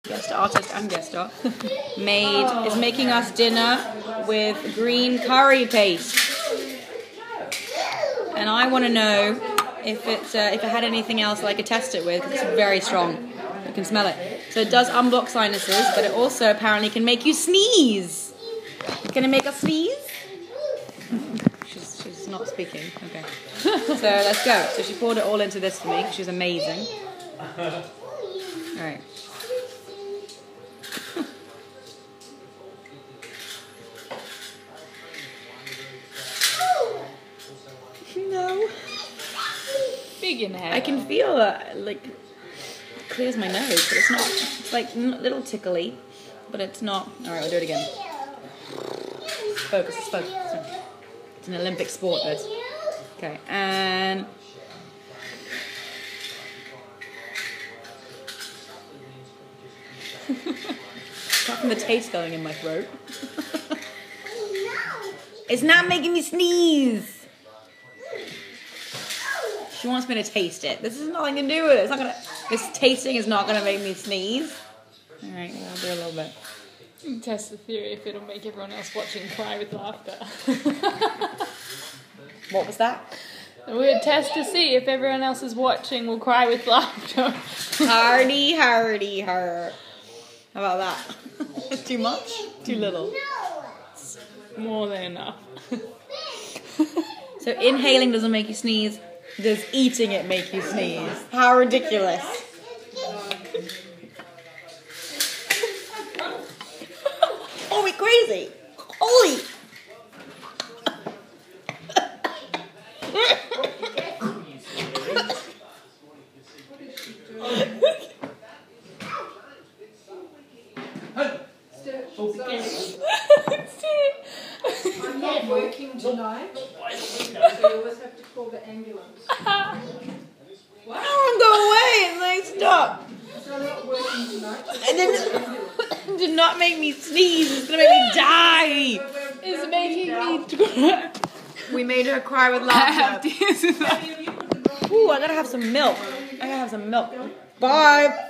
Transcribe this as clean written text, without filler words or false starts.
guest artist and guest star, is making us dinner with green curry paste. And I want to know if it had anything else that I could test it with, because it's very strong. You can smell it. So it does unblock sinuses, but it also apparently can make you sneeze. It's going to make us sneeze? She's not speaking. Okay. So let's go. So she poured it all into this for me. She was amazing. All right. No. Big inhale. I can feel like it clears my nose, but it's not. It's like a little tickly, but it's not. All right, we'll do it again. Focus. It's an Olympic sport, this. Okay, and apart from the taste going in my throat, it's not making me sneeze. She wants me to taste it. This is nothing to do with it. It's not gonna. This tasting is not gonna make me sneeze. All right, well, I'll do a little bit. Test the theory if it'll make everyone else watching cry with laughter. What was that? We'll test to see if everyone else is watching will cry with laughter. Hardy, hardy, har. How about that? Too much? Too little? More than enough. So inhaling doesn't make you sneeze. Does eating it make you sneeze? How ridiculous. Oh, we crazy. Holy. I'm not working tonight, so you always have to call the ambulance. I don't want to go away. It's like, stop. So I'm not working tonight. And then it did not make me sneeze. It's going to make me die. It's making me cry. We made her cry with laughter. Ooh, I got to have some milk. Bye.